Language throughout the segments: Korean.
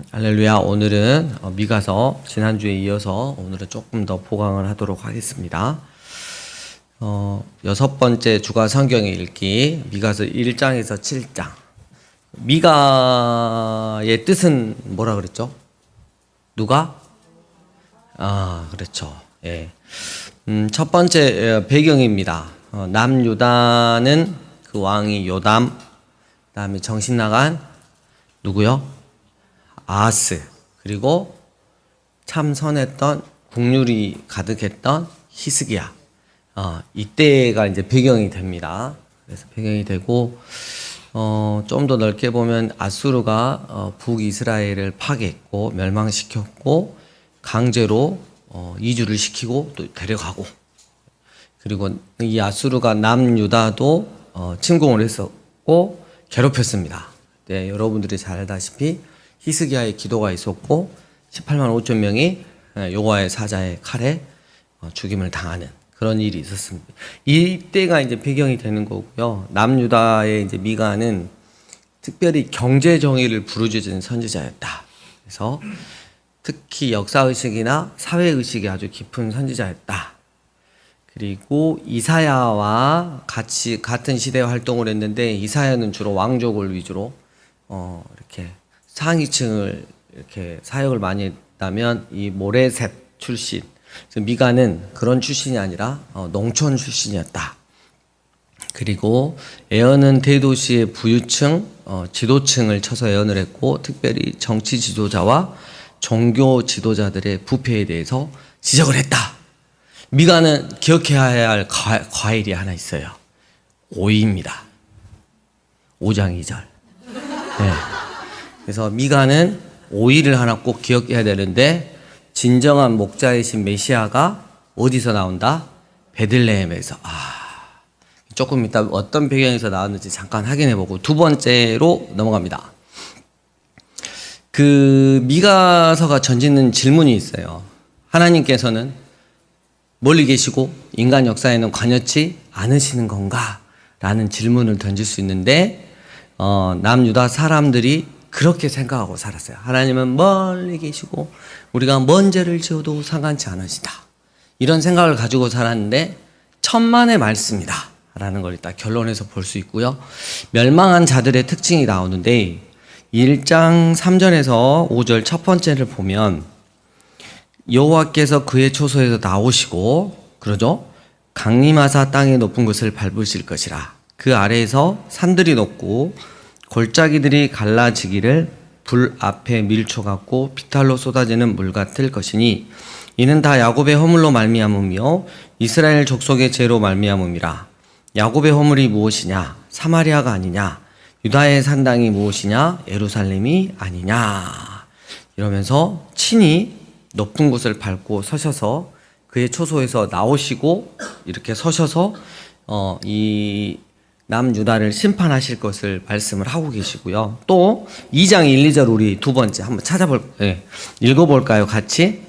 할렐루야. 오늘은 미가서 지난주에 이어서 오늘은 조금 더 보강을 하도록 하겠습니다. 여섯 번째 주간 성경의 읽기 미가서 1장에서 7장. 미가의 뜻은 뭐라 그랬죠? 누가? 그렇죠. 예. 첫 번째 배경입니다. 남유다는 그 왕이 요담, 그다음에 정신 나간 누구요? 아하스, 그리고 참 선했던 국률이 가득했던 히스기야. 이때가 이제 배경이 됩니다. 그래서 배경이 되고 좀 더 넓게 보면 아수르가 북이스라엘을 파괴했고 멸망시켰고 강제로 이주를 시키고 또 데려가고, 그리고 이 아수르가 남유다도 침공을 했었고 괴롭혔습니다. 네, 여러분들이 잘 알다시피 히스기야의 기도가 있었고 18만 5천 명이 여호와의 사자의 칼에 죽임을 당하는 그런 일이 있었습니다. 이때가 이제 배경이 되는 거고요. 남유다의 이제 미가는 특별히 경제 정의를 부르짖은 선지자였다. 그래서 특히 역사 의식이나 사회 의식이 아주 깊은 선지자였다. 그리고 이사야와 같이 같은 시대에 활동을 했는데, 이사야는 주로 왕족을 위주로 이렇게 상위층을 이렇게 사역을 많이 했다면, 이 모레셋 출신, 미가는 그런 출신이 아니라 농촌 출신이었다. 그리고 예언은 대도시의 부유층, 지도층을 쳐서 예언을 했고, 특별히 정치 지도자와 종교 지도자들의 부패에 대해서 지적을 했다. 미가는 기억해야 할 과일이 하나 있어요. 오이입니다. 5장 2절. 네. 그래서 미가는 오이를 하나 꼭 기억해야 되는데, 진정한 목자이신 메시아가 어디서 나온다? 베들레헴에서. 조금 이따 어떤 배경에서 나왔는지 잠깐 확인해보고 두 번째로 넘어갑니다. 그 미가서가 던지는 질문이 있어요. 하나님께서는 멀리 계시고 인간 역사에는 관여치 않으시는 건가? 라는 질문을 던질 수 있는데, 남유다 사람들이 그렇게 생각하고 살았어요. 하나님은 멀리 계시고 우리가 먼 죄를 지어도 상관치 않으시다. 이런 생각을 가지고 살았는데, 천만의 말씀이다 라는 걸 일단 결론에서 볼 수 있고요. 멸망한 자들의 특징이 나오는데, 1장 3절에서 5절 첫 번째를 보면 여호와께서 그의 초소에서 나오시고, 그러죠? 강림하사 땅의 높은 곳을 밟으실 것이라. 그 아래에서 산들이 높고 골짜기들이 갈라지기를 불 앞에 밀초 같고 비탈로 쏟아지는 물 같을 것이니, 이는 다 야곱의 허물로 말미암으며 이스라엘 족속의 죄로 말미암음이라. 야곱의 허물이 무엇이냐? 사마리아가 아니냐? 유다의 산당이 무엇이냐? 예루살렘이 아니냐? 이러면서 친히 높은 곳을 밟고 서셔서 그의 초소에서 나오시고 이렇게 서셔서 이 남유다를 심판하실 것을 말씀을 하고 계시고요. 또 2장 1, 2절 우리 두 번째 한번 읽어볼까요? 같이.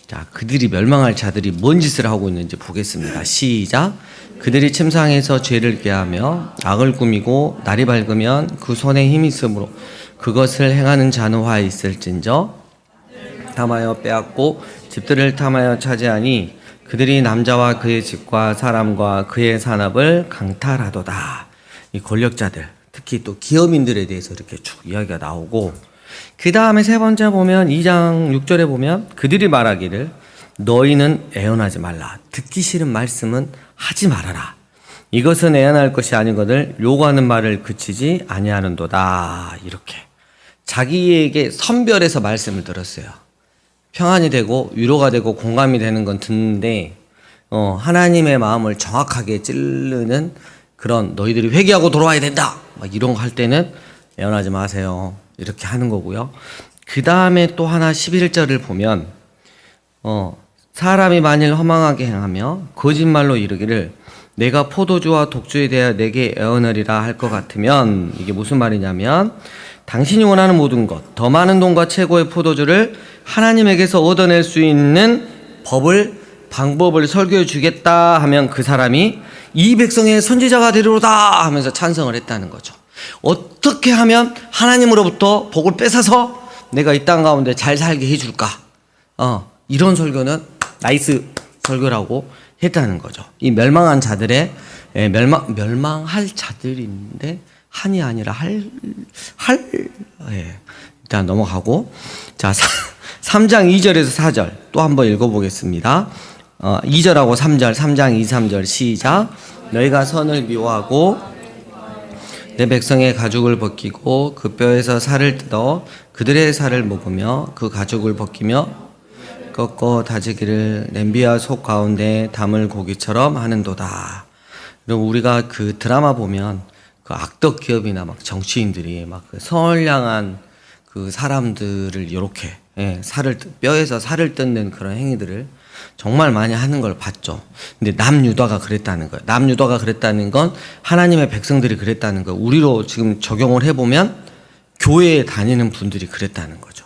자, 그들이 멸망할 자들이 뭔 짓을 하고 있는지 보겠습니다. 시작. 그들이 침상에서 죄를 꾀하며 악을 꾸미고 날이 밝으면 그 손에 힘이 있으므로 그것을 행하는 자는 화 있을진저 탐하여 빼앗고 집들을 탐하여 차지하니 그들이 남자와 그의 집과 사람과 그의 산업을 강탈하도다. 이 권력자들, 특히 또 기업인들에 대해서 이렇게 쭉 이야기가 나오고, 그 다음에 세 번째 보면 2장 6절에 보면 그들이 말하기를 너희는 애언하지 말라. 듣기 싫은 말씀은 하지 말아라. 이것은 애언할 것이 아니거늘 요구하는 말을 그치지 아니하는도다. 이렇게 자기에게 선별해서 말씀을 들었어요. 평안이 되고 위로가 되고 공감이 되는 건 듣는데, 하나님의 마음을 정확하게 찌르는 그런, 너희들이 회개하고 돌아와야 된다 막 이런 거 할 때는 애원하지 마세요 이렇게 하는 거고요. 그 다음에 또 하나 11절을 보면 사람이 만일 허망하게 행하며 거짓말로 이르기를 내가 포도주와 독주에 대하여 내게 애언하리라 할 것 같으면, 이게 무슨 말이냐면, 당신이 원하는 모든 것, 더 많은 돈과 최고의 포도주를 하나님에게서 얻어낼 수 있는 방법을 설교해 주겠다 하면 그 사람이 이 백성의 선지자가 되리로다 하면서 찬성을 했다는 거죠. 어떻게 하면 하나님으로부터 복을 뺏어서 내가 이 땅 가운데 잘 살게 해줄까? 이런 설교는 나이스 설교라고 했다는 거죠. 이 멸망한 자들의 멸망할 자들인데 한이 아니라 일단 넘어가고 자 3장 2절에서 4절 또 한번 읽어보겠습니다. 2절하고 3절 3장 2, 3절 시작. 너희가 선을 미워하고 내 백성의 가죽을 벗기고 그 뼈에서 살을 뜯어 그들의 살을 먹으며 그 가죽을 벗기며 꺾어 다지기를 냄비와 속 가운데 담을 고기처럼 하는도다. 그럼 우리가 그 드라마 보면 그 악덕 기업이나 막 정치인들이 막그 선량한 그 사람들을 이렇게 뼈에서 살을 뜯는 그런 행위들을 정말 많이 하는 걸 봤죠. 근데 남유다가 그랬다는 거예요. 남유다가 그랬다는 건 하나님의 백성들이 그랬다는 거예요. 우리로 지금 적용을 해보면 교회에 다니는 분들이 그랬다는 거죠.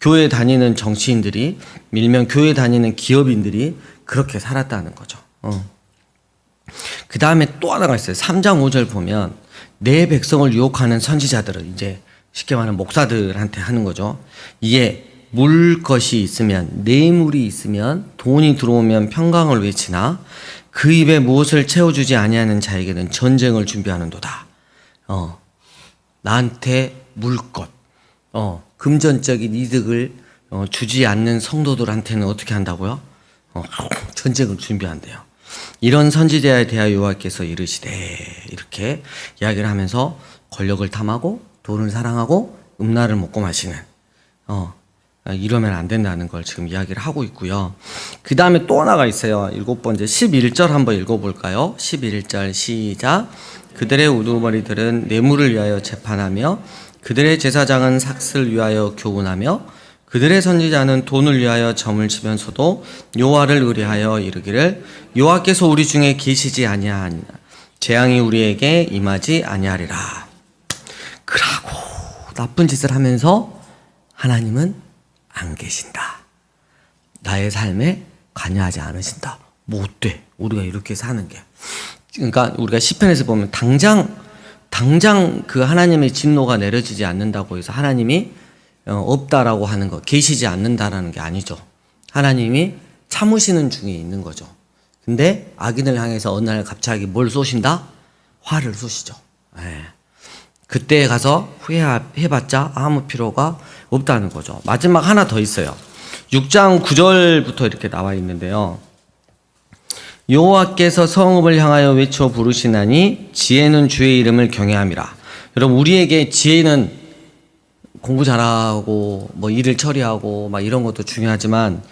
교회에 다니는 정치인들이 밀면 교회에 다니는 기업인들이 그렇게 살았다는 거죠. 그 다음에 또 하나가 있어요. 3장 5절 보면 내 백성을 유혹하는 선지자들은 이제 쉽게 말하면 목사들한테 하는 거죠. 이에 물 것이 있으면 뇌물이 있으면 돈이 들어오면 평강을 외치나 그 입에 무엇을 채워주지 아니하는 자에게는 전쟁을 준비하는도다. 나한테 물것 금전적인 이득을 주지 않는 성도들한테는 어떻게 한다고요? 전쟁을 준비한대요. 이런 선지자에 대하여 여호와께서 이르시되 이렇게 이야기를 하면서 권력을 탐하고 돈을 사랑하고 음란을 먹고 마시는 이러면 안 된다는 걸 지금 이야기를 하고 있고요. 그 다음에 또 하나가 있어요. 7번째 11절 한번 읽어볼까요? 11절 시작. 그들의 우두머리들은 뇌물을 위하여 재판하며 그들의 제사장은 삭슬 위하여 교훈하며 그들의 선지자는 돈을 위하여 점을 치면서도 여호와를 의뢰하여 이르기를 여호와께서 우리 중에 계시지 아니하니라 재앙이 우리에게 임하지 아니하리라. 그러고 나쁜 짓을 하면서 하나님은 안 계신다. 나의 삶에 관여하지 않으신다. 못돼. 우리가 이렇게 사는 게. 그러니까 우리가 시편에서 보면 당장 그 하나님의 진노가 내려지지 않는다고 해서 하나님이 없다라고 하는 거, 계시지 않는다라는 게 아니죠. 하나님이 참으시는 중에 있는 거죠. 근데 악인을 향해서 어느 날 갑자기 뭘 쏘신다? 화를 쏘시죠. 그때 가서 후회해봤자 아무 필요가 없다는 거죠. 마지막 하나 더 있어요. 6장 9절부터 이렇게 나와 있는데요. 여호와께서 성읍을 향하여 외쳐 부르시나니 지혜는 주의 이름을 경외함이라. 여러분 우리에게 지혜는 공부 잘하고 뭐 일을 처리하고 막 이런 것도 중요하지만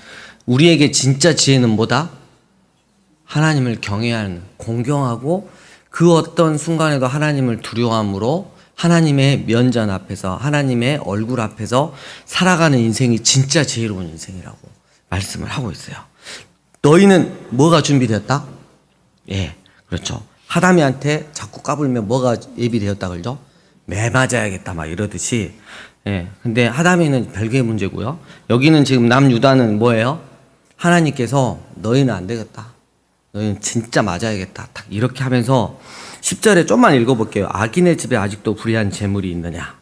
우리에게 진짜 지혜는 뭐다? 하나님을 경외하는, 공경하고 그 어떤 순간에도 하나님을 두려워함으로 하나님의 면전 앞에서 하나님의 얼굴 앞에서 살아가는 인생이 진짜 지혜로운 인생이라고 말씀을 하고 있어요. 너희는 뭐가 준비되었다? 그렇죠. 하다미한테 자꾸 까불면 뭐가 예비되었다 그러죠? 매 맞아야겠다 막 이러듯이. 근데 하다미는 별개의 문제고요. 여기는 지금 남유다는 뭐예요? 하나님께서 너희는 안 되겠다. 너희는 진짜 맞아야겠다. 딱 이렇게 하면서 10절에 좀만 읽어볼게요. 악인의 집에 아직도 불의한 재물이 있느냐?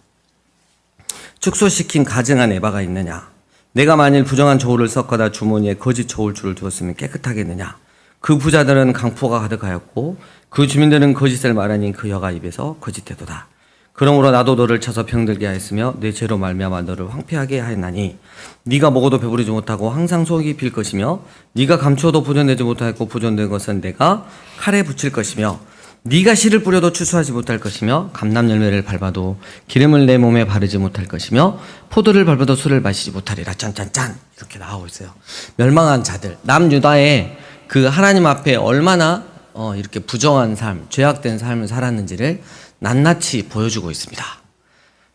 축소시킨 가증한 에바가 있느냐? 내가 만일 부정한 저울을 섞어다 주머니에 거짓 저울줄을 두었으면 깨끗하겠느냐? 그 부자들은 강포가 가득하였고 그 주민들은 거짓을 말하니 그 여가 입에서 거짓되도다. 그러므로 나도 너를 쳐서 병들게 하였으며 내 죄로 말미암아 너를 황폐하게 하였나니 네가 먹어도 배부르지 못하고 항상 속이 빌 것이며 네가 감추어도 보존되지 못하였고 보존된 것은 내가 칼에 붙일 것이며 네가 씨를 뿌려도 추수하지 못할 것이며 감람 열매를 밟아도 기름을 내 몸에 바르지 못할 것이며 포도를 밟아도 술을 마시지 못하리라. 짠짠짠 이렇게 나오고 있어요. 멸망한 자들, 남유다의 그 하나님 앞에 얼마나 이렇게 부정한 삶, 죄악된 삶을 살았는지를 낱낱이 보여주고 있습니다.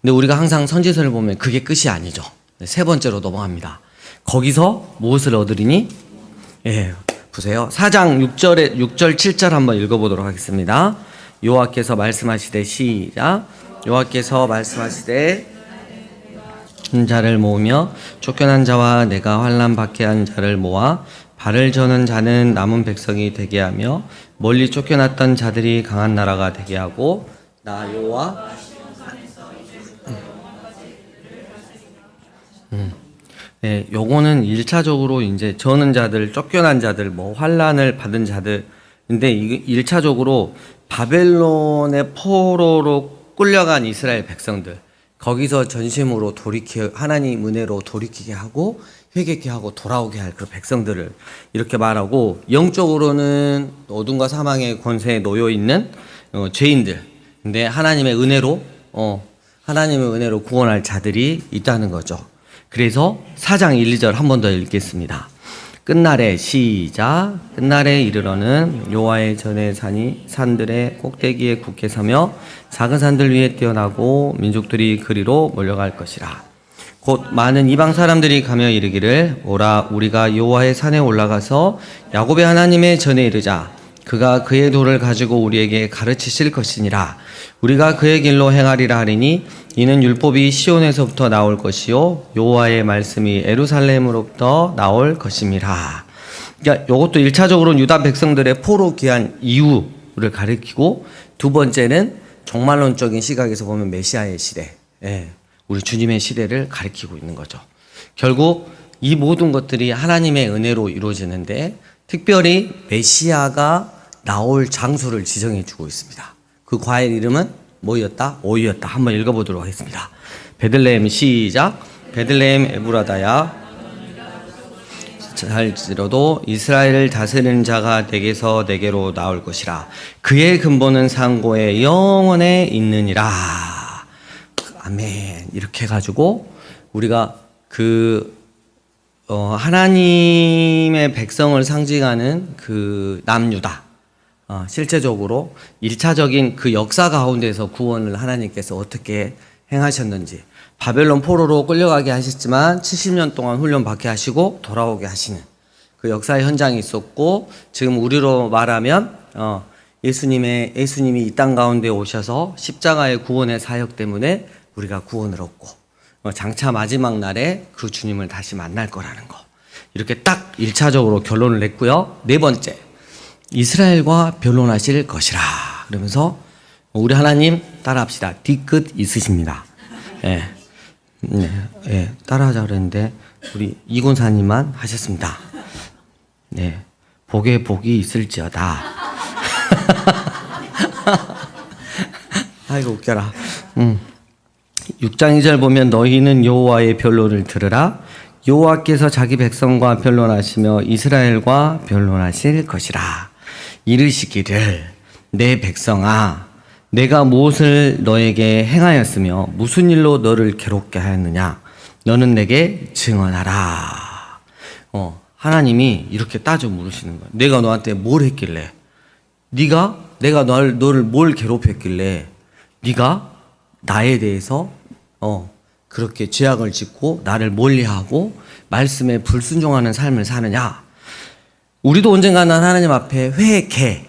근데 우리가 항상 선지서를 보면 그게 끝이 아니죠. 세 번째로 넘어갑니다. 거기서 무엇을 얻으리니? 보세요. 4장 6절 7절 한번 읽어보도록 하겠습니다. 여호와께서 말씀하시되 시작. 여호와께서 말씀하시되 자를 모으며 쫓겨난 자와 내가 환난 받게 한 자를 모아 발을 저는 자는 남은 백성이 되게 하며 멀리 쫓겨났던 자들이 강한 나라가 되게 하고 나 여호와 네, 요거는 일차적으로 이제 저는 자들, 쫓겨난 자들, 뭐 환란을 받은 자들인데 이게 일차적으로 바벨론의 포로로 끌려간 이스라엘 백성들, 거기서 전심으로 하나님 은혜로 돌이키게 하고 회개케 하고 돌아오게 할 그 백성들을 이렇게 말하고, 영적으로는 어둠과 사망의 권세에 놓여 있는 죄인들. 근데 하나님의 은혜로 구원할 자들이 있다는 거죠. 그래서 4장 1, 2절 한 번 더 읽겠습니다. 끝날에 시작. 끝날에 이르러는 여호와의 전의 산들의 꼭대기에 굳게 서며 작은 산들 위에 뛰어나고 민족들이 그리로 몰려갈 것이라. 곧 많은 이방 사람들이 가며 이르기를 오라 우리가 여호와의 산에 올라가서 야곱의 하나님의 전에 이르자. 그가 그의 도를 가지고 우리에게 가르치실 것이니라. 우리가 그의 길로 행하리라 하리니 이는 율법이 시온에서부터 나올 것이요 여호와의 말씀이 예루살렘으로부터 나올 것임이라. 그러니까 이것도 1차적으로는 유다 백성들의 포로 귀한 이유를 가리키고, 두 번째는 종말론적인 시각에서 보면 메시아의 시대, 우리 주님의 시대를 가리키고 있는 거죠. 결국 이 모든 것들이 하나님의 은혜로 이루어지는데, 특별히 메시아가 나올 장소를 지정해 주고 있습니다. 그 과일 이름은 뭐였다? 오이였다. 한번 읽어보도록 하겠습니다. 베들레헴 시작. 베들레헴 에브라다야 잘지로도 이스라엘을 다스리는 자가 내게서 내게로 나올 것이라. 그의 근본은 상고의 영원에 있느니라. 아멘. 이렇게 해가지고 우리가 하나님의 백성을 상징하는 그 남유다, 실제적으로 1차적인 그 역사 가운데서 구원을 하나님께서 어떻게 행하셨는지, 바벨론 포로로 끌려가게 하셨지만 70년 동안 훈련 받게 하시고 돌아오게 하시는 그 역사의 현장이 있었고, 지금 우리로 말하면 예수님이 이 땅 가운데 오셔서 십자가의 구원의 사역 때문에 우리가 구원을 얻고 장차 마지막 날에 그 주님을 다시 만날 거라는 거, 이렇게 딱 1차적으로 결론을 냈고요. 네 번째, 이스라엘과 변론하실 것이라. 그러면서 우리 하나님 따라합시다. 뒤끝 있으십니다. 따라하자 그랬는데 우리 이곤사님만 하셨습니다. 복에 복이 있을지어다. 아이고 웃겨라. 6장 2절 보면 너희는 여호와의 변론을 들으라. 여호와께서 자기 백성과 변론하시며 이스라엘과 변론하실 것이라. 이르시기를 내 백성아, 내가 무엇을 너에게 행하였으며 무슨 일로 너를 괴롭게 하였느냐? 너는 내게 증언하라. 하나님이 이렇게 따져 물으시는 거예요. 내가 너한테 뭘 했길래? 내가 너를 뭘 괴롭혔길래 네가 나에 대해서 그렇게 죄악을 짓고 나를 멀리하고 말씀에 불순종하는 삶을 사느냐? 우리도 언젠가는 하나님 앞에 회개,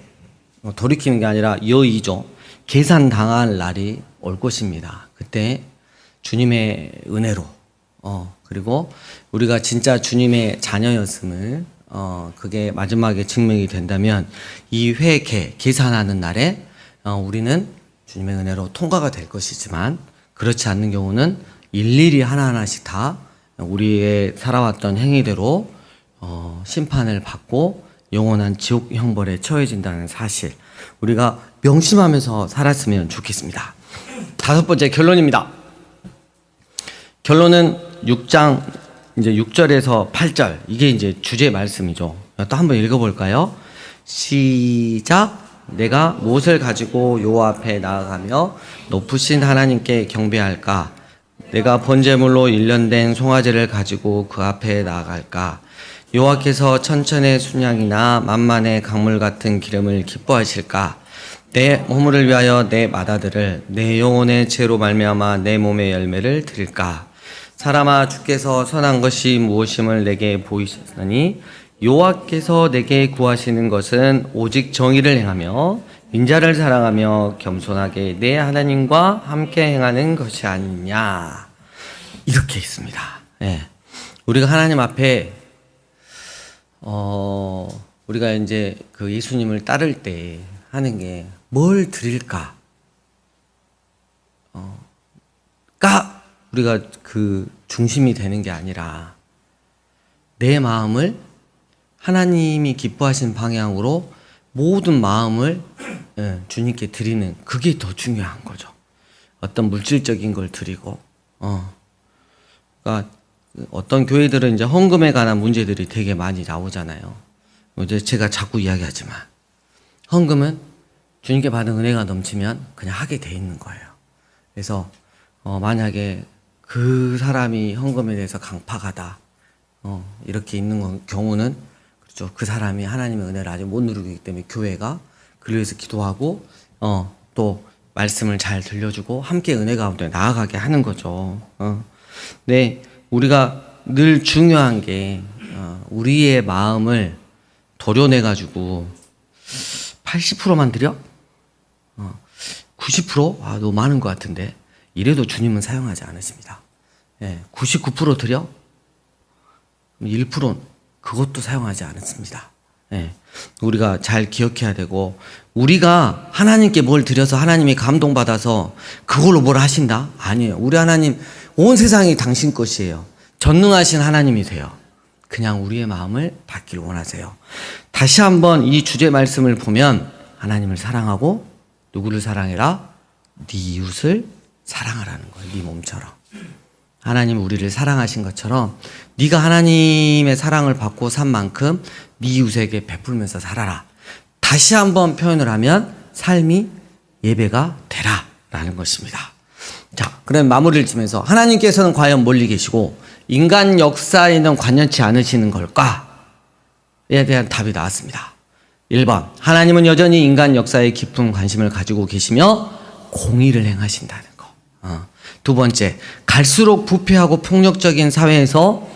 돌이키는 게 아니라 여의죠. 계산당할 날이 올 것입니다. 그때 주님의 은혜로, 그리고 우리가 진짜 주님의 자녀였음을, 그게 마지막에 증명이 된다면 이 회개, 계산하는 날에 우리는 주님의 은혜로 통과가 될 것이지만, 그렇지 않는 경우는 일일이 하나하나씩 다 우리의 살아왔던 행위대로 심판을 받고 영원한 지옥 형벌에 처해진다는 사실, 우리가 명심하면서 살았으면 좋겠습니다. 다섯 번째 결론입니다. 결론은 6장 이제 6절에서 8절, 이게 이제 주제 말씀이죠. 또 한번 읽어볼까요? 시작. 내가 무엇을 가지고 여호와 앞에 나아가며 높으신 하나님께 경배할까? 내가 번제물로 일련된 송아지를 가지고 그 앞에 나아갈까? 여호와께서 천천의 순양이나 만만의 강물 같은 기름을 기뻐하실까? 내 허물을 위하여 내 맏아들을, 내 영혼의 죄로 말미암아 내 몸의 열매를 드릴까? 사람아, 주께서 선한 것이 무엇임을 내게 보이셨으니 여호와께서 내게 구하시는 것은 오직 정의를 행하며 인자를 사랑하며 겸손하게 내 하나님과 함께 행하는 것이 아니냐. 이렇게 있습니다. 우리가 하나님 앞에 우리가 이제 그 예수님을 따를 때 하는 게 뭘 드릴까? 가 우리가 그 중심이 되는 게 아니라 내 마음을 하나님이 기뻐하신 방향으로 모든 마음을 주님께 드리는 그게 더 중요한 거죠. 어떤 물질적인 걸 드리고, 그러니까 어떤 교회들은 이제 헌금에 관한 문제들이 되게 많이 나오잖아요. 이제 제가 자꾸 이야기하지만 헌금은 주님께 받은 은혜가 넘치면 그냥 하게 돼 있는 거예요. 그래서 만약에 그 사람이 헌금에 대해서 강팍하다, 이렇게 있는 경우는 그렇죠. 그 사람이 하나님의 은혜를 아직 못 누리고 있기 때문에 교회가 그를 위해서 기도하고 또 말씀을 잘 들려주고 함께 은혜 가운데 나아가게 하는 거죠. 네, 우리가 늘 중요한 게 우리의 마음을 도려내가지고 80%만 드려? 90%? 너무 많은 것 같은데 이래도 주님은 사용하지 않으십니다. 99% 드려? 1%는 그것도 사용하지 않습니다. 우리가 잘 기억해야 되고, 우리가 하나님께 뭘 드려서 하나님이 감동받아서 그걸로 뭘 하신다? 아니에요. 우리 하나님 온 세상이 당신 것이에요. 전능하신 하나님이세요. 그냥 우리의 마음을 받길 원하세요. 다시 한번 이 주제 말씀을 보면 하나님을 사랑하고 누구를 사랑해라? 네 이웃을 사랑하라는 거예요. 네 몸처럼. 하나님 우리를 사랑하신 것처럼 네가 하나님의 사랑을 받고 산 만큼 네 이웃에게 베풀면서 살아라. 다시 한번 표현을 하면 삶이 예배가 되라 라는 것입니다. 자, 그럼 마무리를 지면서 하나님께서는 과연 멀리 계시고 인간 역사에는 관여치 않으시는 걸까? 에 대한 답이 나왔습니다. 1번, 하나님은 여전히 인간 역사에 깊은 관심을 가지고 계시며 공의를 행하신다는 거. 두 번째, 갈수록 부패하고 폭력적인 사회에서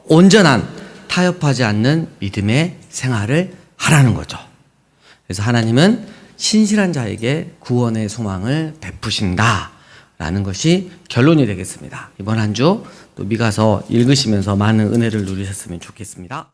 온전한 타협하지 않는 믿음의 생활을 하라는 거죠. 그래서 하나님은 신실한 자에게 구원의 소망을 베푸신다라는 것이 결론이 되겠습니다. 이번 한 주 또 미가서 읽으시면서 많은 은혜를 누리셨으면 좋겠습니다.